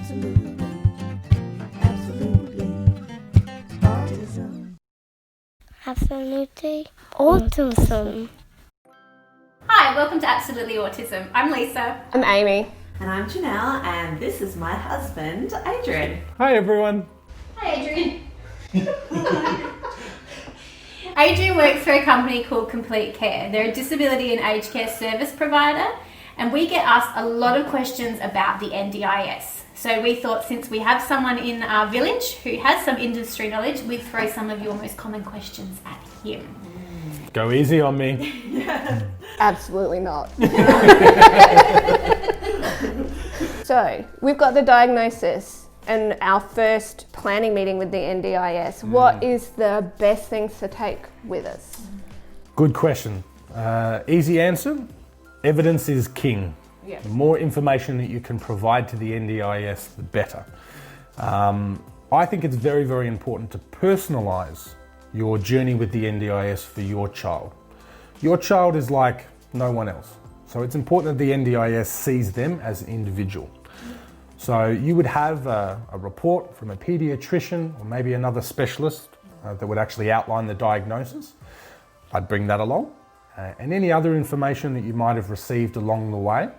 Absolutely. Absolutely. Autism. Absolutely Autism. Hi, welcome to Absolutely Autism. I'm Lisa. I'm Amy. And I'm Janelle, and this is my husband, Adrian. Hi everyone. Hi, Adrian. Adrian works for a company called Kompletecare. They're a disability and aged care service provider, and we get asked a lot of questions about the NDIS. So we thought, since we have someone in our village who has some industry knowledge, we'd throw some of your most common questions at him. Go easy on me. Absolutely not. So, we've got the diagnosis and our first planning meeting with the NDIS. What is the best things to take with us? Good question. Easy answer. Evidence is king. Yeah. The more information that you can provide to the NDIS, the better. I think it's very, very important to personalise your journey with the NDIS for your child. Your child is like no one else. So it's important that the NDIS sees them as an individual. So you would have a report from a paediatrician or maybe another specialist that would actually outline the diagnosis. I'd bring that along. And any other information that you might have received along the way.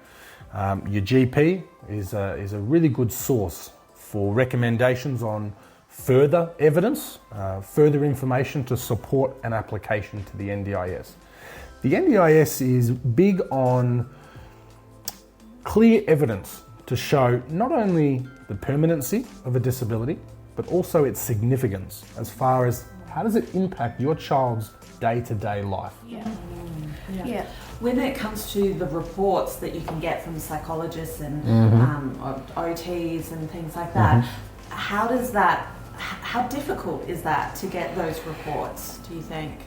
Your GP is a really good source for recommendations on further evidence, further information to support an application to the NDIS. The NDIS is big on clear evidence to show not only the permanency of a disability, but also its significance as far as how does it impact your child's day-to-day life. Yeah. When it comes to the reports that you can get from psychologists and OTs and things like that, how difficult is that to get those reports, do you think?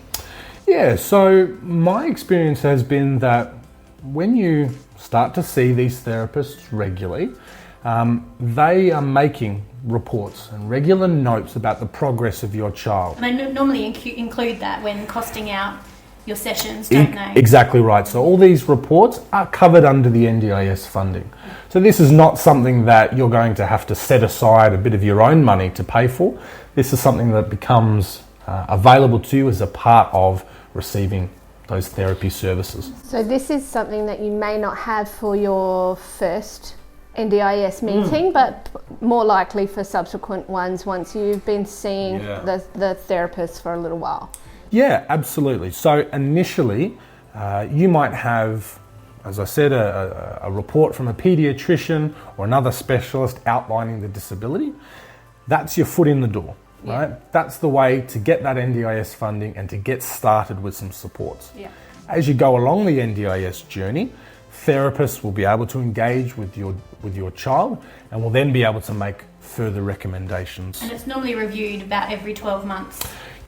Yeah, so my experience has been that when you start to see these therapists regularly, they are making reports and regular notes about the progress of your child. And they normally include that when costing out your sessions, don't they? Exactly right. So all these reports are covered under the NDIS funding. So this is not something that you're going to have to set aside a bit of your own money to pay for. This is something that becomes available to you as a part of receiving those therapy services. So this is something that you may not have for your first NDIS meeting, but more likely for subsequent ones once you've been seeing the therapist for a little while. Yeah, absolutely. So initially, you might have, as I said, a report from a paediatrician or another specialist outlining the disability. That's your foot in the door, right? That's the way to get that NDIS funding and to get started with some supports. Yeah. As you go along the NDIS journey, therapists will be able to engage with your child and will then be able to make further recommendations. And it's normally reviewed about every 12 months.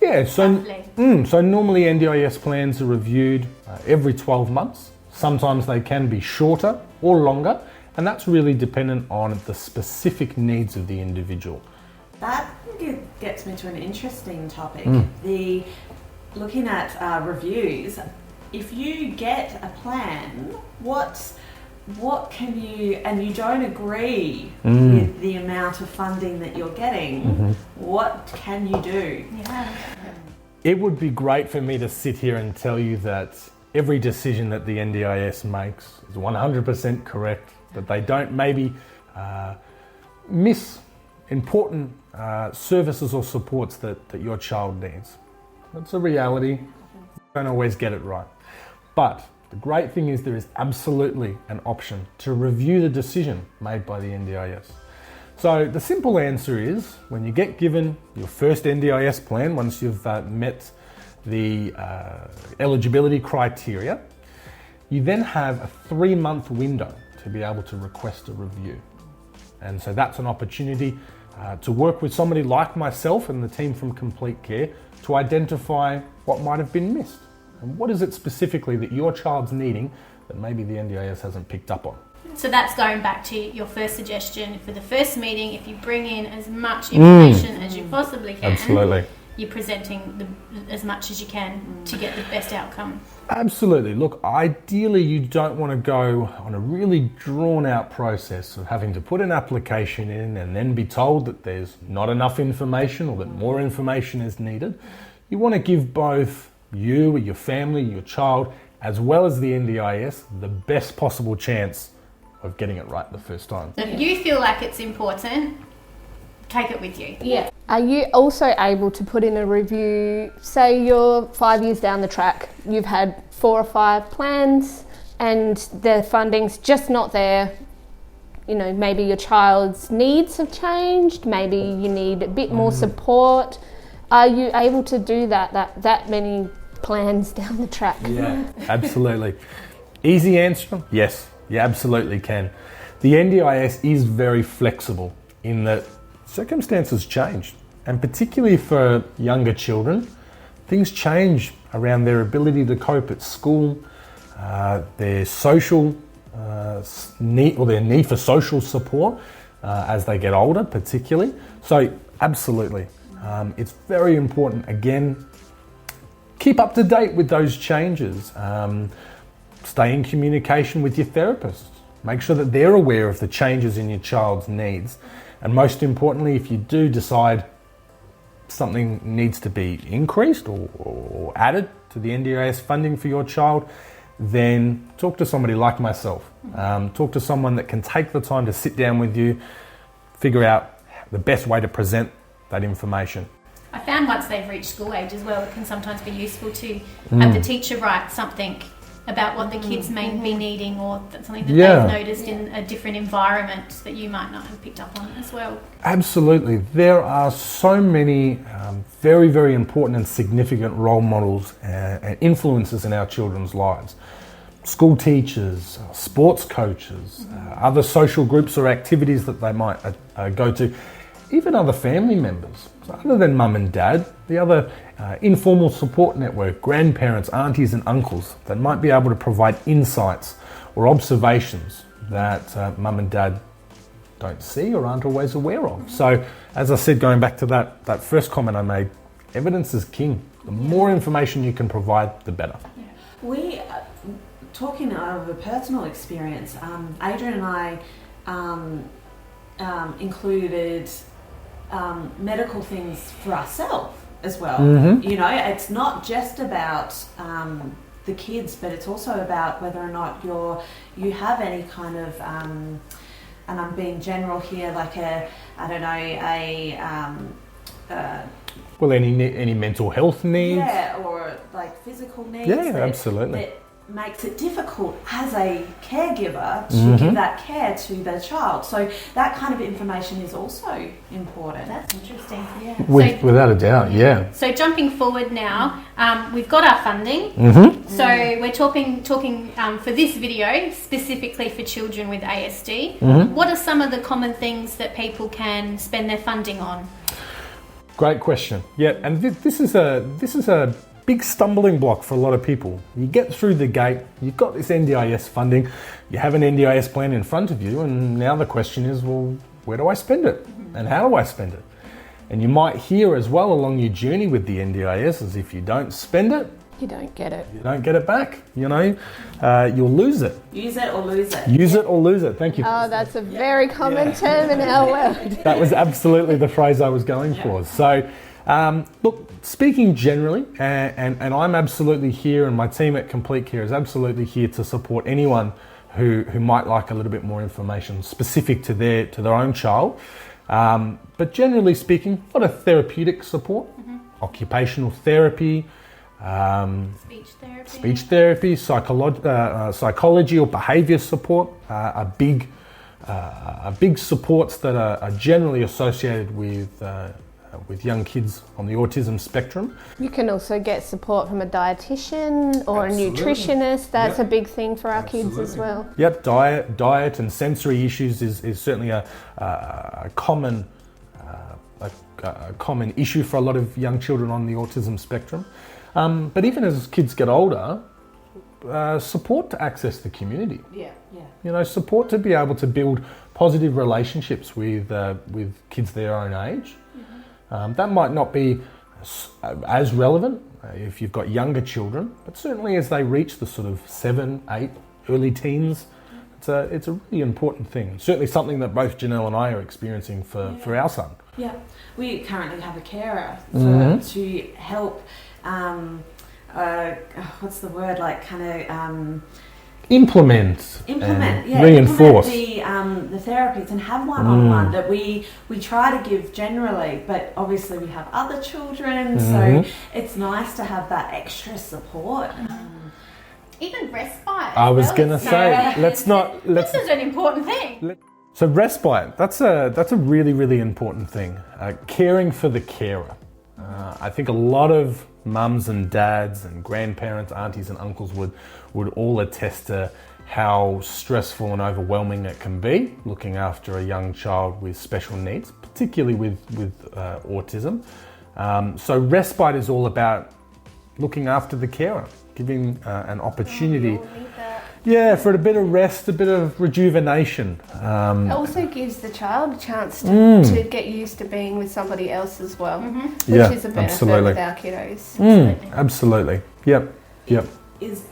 Yeah, so normally NDIS plans are reviewed every 12 months. Sometimes they can be shorter or longer, and that's really dependent on the specific needs of the individual. That gets me to an interesting topic. Looking at reviews, if you get a plan, what can you, and you don't agree with the amount of funding that you're getting, what can you do? Yeah. It would be great for me to sit here and tell you that every decision that the NDIS makes is 100% correct, that they don't maybe miss important services or supports that your child needs. That's a reality. You don't always get it right. But the great thing is there is absolutely an option to review the decision made by the NDIS. So the simple answer is when you get given your first NDIS plan, once you've met the eligibility criteria, you then have a 3-month window to be able to request a review. And so that's an opportunity to work with somebody like myself and the team from Kompletecare to identify what might have been missed. And what is it specifically that your child's needing that maybe the NDIS hasn't picked up on? So that's going back to your first suggestion for the first meeting. If you bring in as much information as you possibly can, Absolutely. you're presenting as much as you can to get the best outcome. Absolutely. Look, ideally you don't want to go on a really drawn out process of having to put an application in and then be told that there's not enough information or that more information is needed. You want to give both you, your family, your child, as well as the NDIS, the best possible chance of getting it right the first time. If you feel like it's important, take it with you. Yeah. Are you also able to put in a review, say you're 5 years down the track, you've had 4 or 5 plans and the funding's just not there, you know, maybe your child's needs have changed, maybe you need a bit more support. Are you able to do that many plans down the track? Yeah, absolutely. Easy answer, yes, you absolutely can. The NDIS is very flexible in that circumstances change, and particularly for younger children, things change around their ability to cope at school, their social need or their need for social support as they get older particularly. So absolutely, it's very important, again, keep up to date with those changes, stay in communication with your therapist, make sure that they're aware of the changes in your child's needs. And most importantly, if you do decide something needs to be increased or added to the NDIS funding for your child, then talk to somebody like myself. Talk to someone that can take the time to sit down with you, figure out the best way to present that information. I found once they've reached school age as well, it can sometimes be useful to have the teacher write something about what the kids may be needing, or something that they've noticed in a different environment that you might not have picked up on as well. Absolutely. There are so many very, very important and significant role models and influences in our children's lives. School teachers, sports coaches, other social groups or activities that they might go to, even other family members. So other than mum and dad, the other informal support network, grandparents, aunties and uncles that might be able to provide insights or observations that mum and dad don't see or aren't always aware of. So as I said, going back to that first comment I made, evidence is king. The more information you can provide, the better. We, talking of a personal experience, Adrian and I included medical things for ourselves as well. You know, it's not just about the kids, but it's also about whether or not you have any kind of, and I'm being general here, like Well, any mental health needs? Yeah, or like physical needs. Yeah, absolutely. That makes it difficult as a caregiver to give that care to their child. So that kind of information is also important. That's interesting. Yeah. Without a doubt, yeah. So jumping forward now, we've got our funding. So we're talking for this video specifically for children with ASD. What are some of the common things that people can spend their funding on? Great question. Yeah, and this is a big stumbling block for a lot of people. You get through the gate, you've got this NDIS funding, you have an NDIS plan in front of you, and now the question is, well, where do I spend it? And how do I spend it? And you might hear as well along your journey with the NDIS as if you don't spend it, You don't get it. you don't get it back, you know, you'll lose it. Use it or lose it. Use it or lose it, thank you. Oh, that's a very common term in our world. That was absolutely the phrase I was going for. So, look, speaking generally, and I'm absolutely here, and my team at Kompletecare is absolutely here to support anyone who might like a little bit more information specific to their own child. But generally speaking, a lot of therapeutic support, occupational therapy, speech therapy, psychology or behaviour support are big supports that are generally associated with young kids on the autism spectrum. You can also get support from a dietitian or Absolutely. a nutritionist. That's Yep. a big thing for our kids as well. Yep, diet and sensory issues is certainly a common issue for a lot of young children on the autism spectrum. But even as kids get older, support to access the community. Yeah. You know, support to be able to build positive relationships with kids their own age. That might not be as relevant if you've got younger children, but certainly as they reach the sort of 7, 8, early teens, it's a really important thing. Certainly something that both Janelle and I are experiencing for our son. Yeah, we currently have a carer to help. What's the word? Like kind of. Implement, reinforce the therapies and have one-on-one that we try to give generally, but obviously we have other children, so it's nice to have that extra support. Even respite. I was going to say, this is an important thing. So respite, that's a really, really important thing. Caring for the carer. I think a lot of mums and dads and grandparents, aunties and uncles would all attest to how stressful and overwhelming it can be looking after a young child with special needs, particularly with autism. So respite is all about looking after the carer, giving an opportunity for a bit of rest, a bit of rejuvenation. It also gives the child a chance to get used to being with somebody else as well, which is a benefit with our kiddos. Absolutely. Yep. Is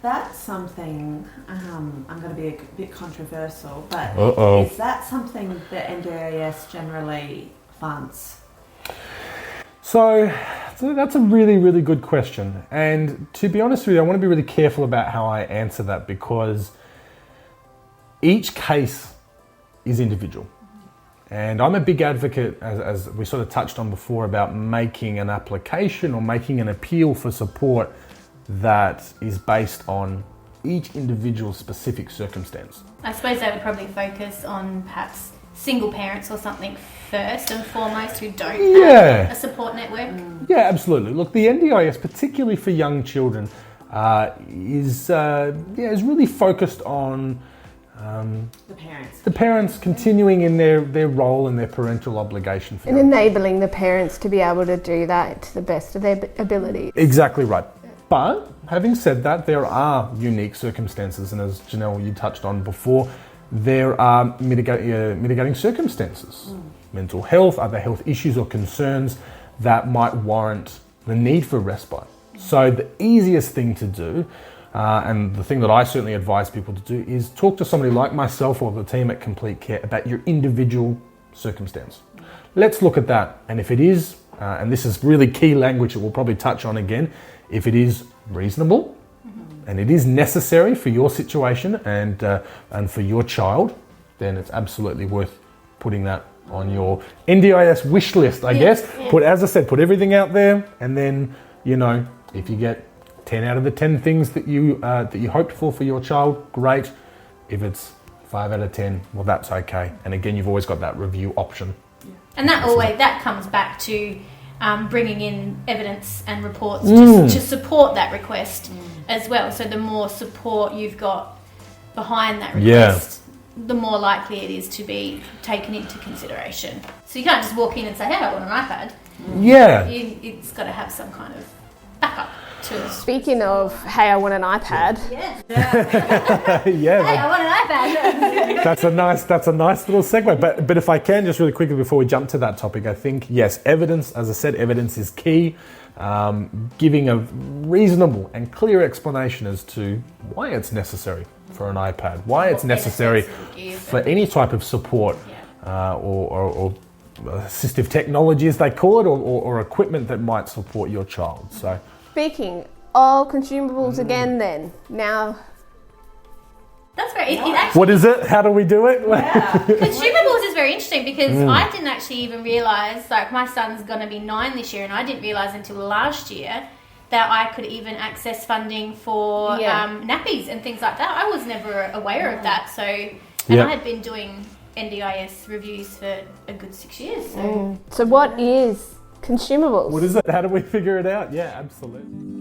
that something, I'm going to be a bit controversial, but is that something that NDIS generally funds? So that's a really, really good question. And to be honest with you, I want to be really careful about how I answer that because each case is individual. And I'm a big advocate, as we sort of touched on before, about making an application or making an appeal for support that is based on each individual's specific circumstance. I suppose I would probably focus on perhaps single parents or something first and foremost who don't have a support network. Yeah, absolutely. Look, the NDIS, particularly for young children, is really focused on the parents continuing in their role and their parental obligation for and enabling the parents to be able to do that to the best of their ability. Exactly right. But having said that, there are unique circumstances, and as Janelle, you touched on before, there are mitigating circumstances, mental health, other health issues or concerns that might warrant the need for respite. So the easiest thing to do, and the thing that I certainly advise people to do, is talk to somebody like myself or the team at Kompletecare about your individual circumstance. Let's look at that, and if it is, and this is really key language that we'll probably touch on again, if it is reasonable and it is necessary for your situation and for your child, then it's absolutely worth putting that on your NDIS wish list, I guess. As I said, put everything out there, and then, if you get 10 out of the 10 things that you hoped for your child, great. If it's 5 out of 10, well, that's okay. And again, you've always got that review option. And that comes back to bringing in evidence and reports to support that request as well. So the more support you've got behind that request, the more likely it is to be taken into consideration. So you can't just walk in and say, hey, I want an iPad. Yeah. It's got to have some kind of backup to it. Speaking of, hey, I want an iPad. Hey, I want an iPad. That's a nice little segue. But if I can, just really quickly before we jump to that topic, I think, yes, evidence, as I said, evidence is key. Giving a reasonable and clear explanation as to why it's necessary for an iPad, why it's necessary for any type of support or assistive technology, as they call it, or equipment that might support your child. So, speaking of consumables again, then now. That's right. Actually, what is it? How do we do it? Consumables is very interesting because I didn't actually even realise, like my son's going to be 9 this year, and I didn't realise until last year that I could even access funding for nappies and things like that. I was never aware of that. So, and I had been doing NDIS reviews for a good 6 years. So what is consumables? What is it? How do we figure it out? Yeah, absolutely.